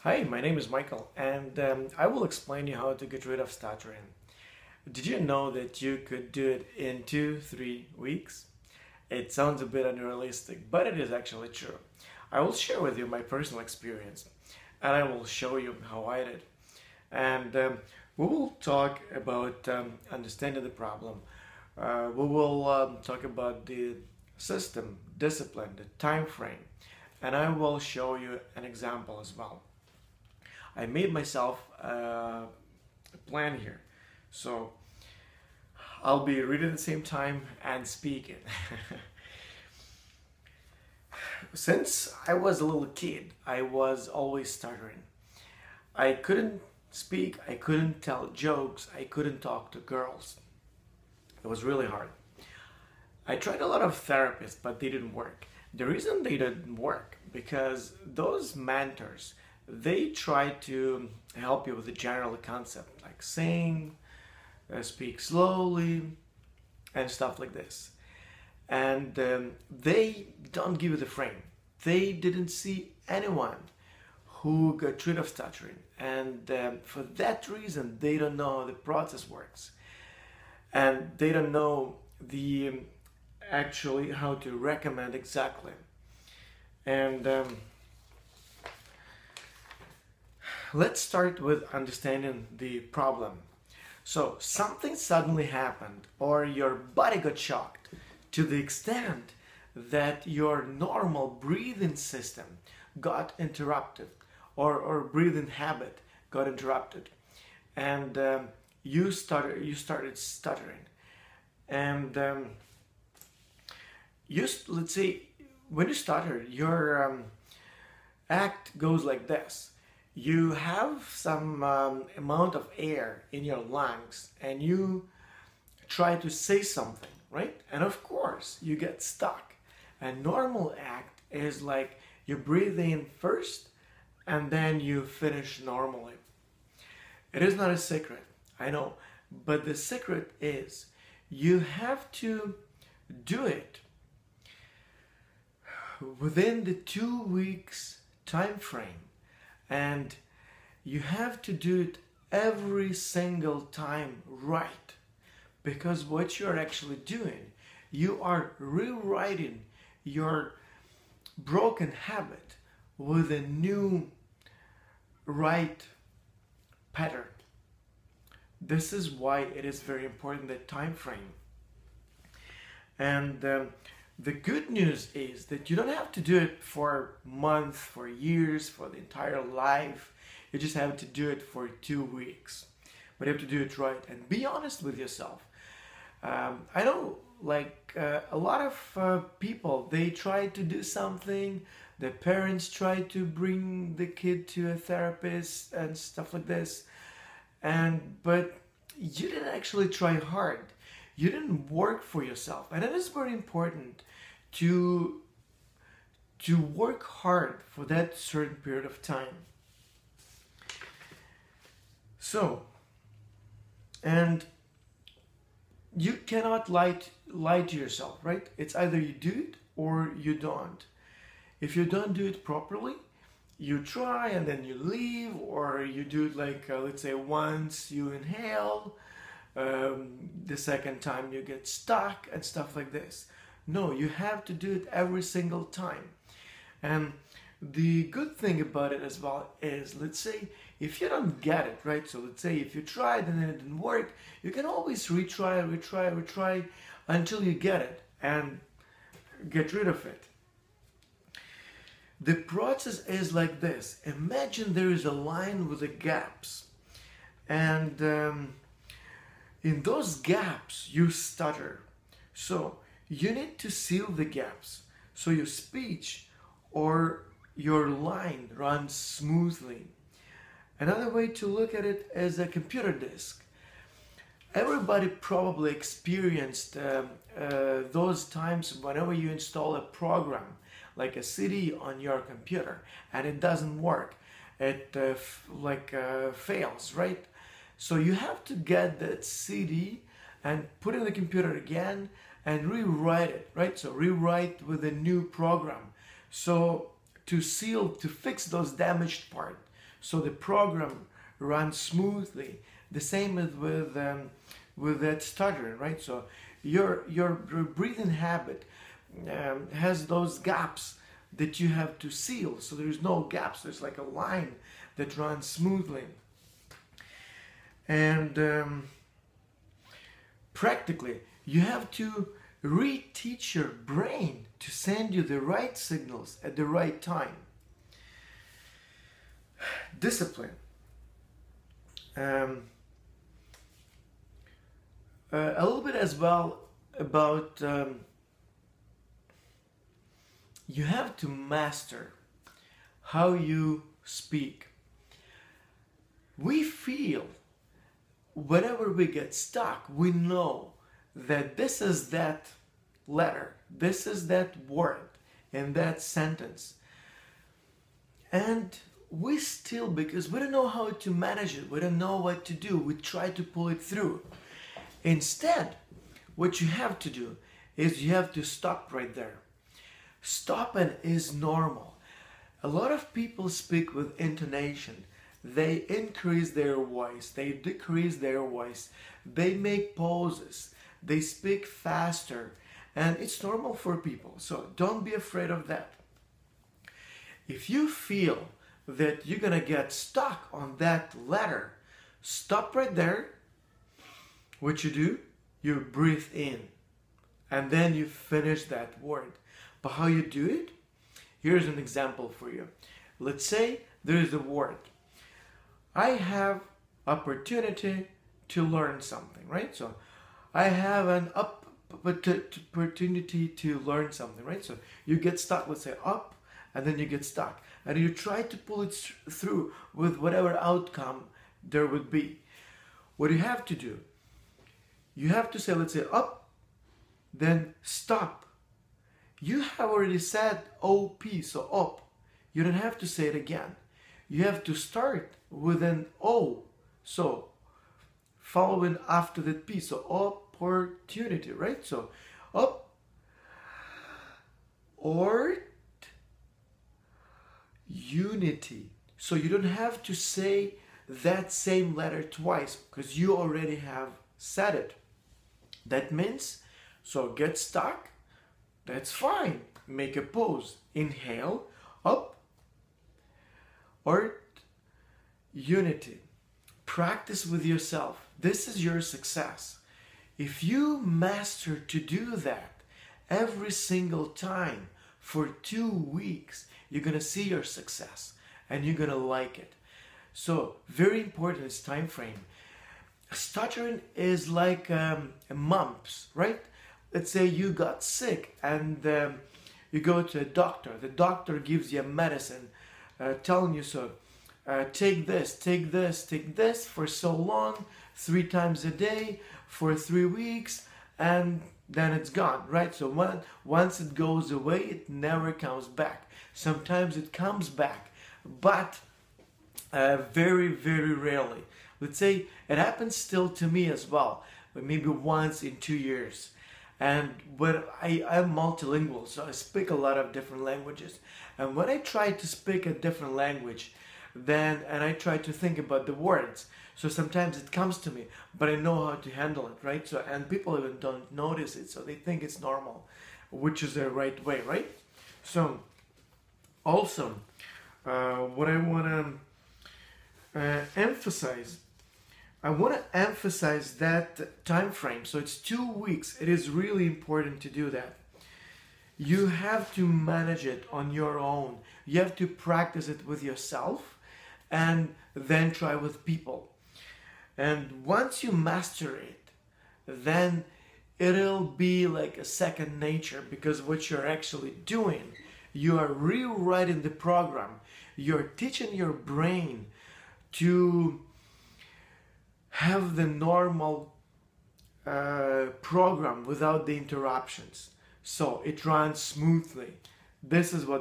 Hi, my name is Michael, and I will explain you how to get rid of stuttering. Did you know that you could do it in 2-3 weeks? It sounds a bit unrealistic, but it is actually true. I will share with you my personal experience, and I will show you how I did. And we will talk about understanding the problem. We will talk about the system, discipline, the time frame, and I will show you an example as well. I made myself a plan here. So I'll be reading at the same time and speaking. Since I was a little kid, I was always stuttering. I couldn't speak, I couldn't tell jokes, I couldn't talk to girls. It was really hard. I tried a lot of therapists, but they didn't work. The reason they didn't work because those mentors, they try to help you with the general concept like sing, speak slowly, and stuff like this. And they don't give you the frame. They didn't see anyone who got rid of stuttering, and for that reason, they don't know how the process works, and they don't know the actually how to recommend exactly. And let's start with understanding the problem. So, something suddenly happened, or your body got shocked to the extent that your normal breathing system got interrupted, or breathing habit got interrupted, and you started stuttering, and let's say when you stutter, your act goes like this. You have some amount of air in your lungs and you try to say something, right? And of course, you get stuck. A normal act is like you breathe in first and then you finish normally. It is not a secret, I know, but the secret is you have to do it within the 2 weeks time frame, and you have to do it every single time right, because what you're actually doing, you are rewriting your broken habit with a new right pattern. This is why it is very important, that time frame. And the good news is that you don't have to do it for months, for years, for the entire life. You just have to do it for 2 weeks. But you have to do it right and be honest with yourself. I know, a lot of people, they try to do something. The parents try to bring the kid to a therapist and stuff like this. But you didn't actually try hard. You didn't work for yourself, and it is very important to work hard for that certain period of time. So, and you cannot lie to yourself, right? It's either you do it or you don't. If you don't do it properly, you try and then you leave, or you do it let's say once you inhale, the second time you get stuck and stuff like this. No, you have to do it every single time. And the good thing about it as well is, let's say if you don't get it right, so let's say if you tried and then it didn't work, you can always retry until you get it and get rid of it. The process is like this. Imagine there is a line with the gaps, and in those gaps you stutter. So you need to seal the gaps so your speech or your line runs smoothly. Another way to look at it is a computer disk. Everybody probably experienced those times whenever you install a program like a CD on your computer and it doesn't work. It fails, right? So you have to get that CD and put it in the computer again and rewrite it, right? So rewrite with a new program. So to fix those damaged parts. so the program runs smoothly. The same is with that stuttering, right? So your breathing habit has those gaps that you have to seal. So there's no gaps. There's like a line that runs smoothly. And practically, you have to reteach your brain to send you the right signals at the right time. Discipline. A little bit as well about you have to master how you speak. We feel whenever we get stuck, we know that this is that letter, this is that word in that sentence. And we still, because we don't know how to manage it, we don't know what to do, we try to pull it through. Instead, what you have to do is you have to stop right there. Stopping is normal. A lot of people speak with intonation. They increase their voice, they decrease their voice, they make pauses, they speak faster, and it's normal for people. So don't be afraid of that. If you feel that you're gonna get stuck on that letter, stop right there. What you do, you breathe in, and then you finish that word. But how you do it? Here's an example for you. Let's say there is a word. I have opportunity to learn something, right? So I have an opportunity to learn something, right? So you get stuck, let's say up, and then you get stuck. And you try to pull it through with whatever outcome there would be. What you have to do, you have to say, let's say up, then stop. You have already said OP, so up. You don't have to say it again. You have to start with an O, so following after that P, so opportunity, right? So up, or unity. So you don't have to say that same letter twice because you already have said it. That means, so get stuck, that's fine. Make a pause. Inhale, up, or unity. Practice with yourself. This is your success. If you master to do that every single time for 2 weeks, you're gonna see your success and you're gonna like it. So very important is time frame. Stuttering is like mumps, right? Let's say you got sick and you go to a doctor. The doctor gives you a medicine telling you so. Take this, take this, take this for so long, 3 times a day for 3 weeks, and then it's gone, right? So once it goes away, it never comes back. Sometimes it comes back, but very, very rarely. Let's say it happens still to me as well, but maybe once in 2 years. And when I'm multilingual, so I speak a lot of different languages. And when I try to speak a different language, and I try to think about the words, so sometimes it comes to me, but I know how to handle it, right? So, and people even don't notice it, so they think it's normal, which is the right way, right? So, also, what I want to emphasize, I want to emphasize that time frame. So it's 2 weeks. It is really important to do that. You have to manage it on your own. You have to practice it with yourself and then try with people. And once you master it, then it'll be like a second nature, because what you're actually doing, you are rewriting the program. You're teaching your brain to have the normal program without the interruptions. So it runs smoothly. This is what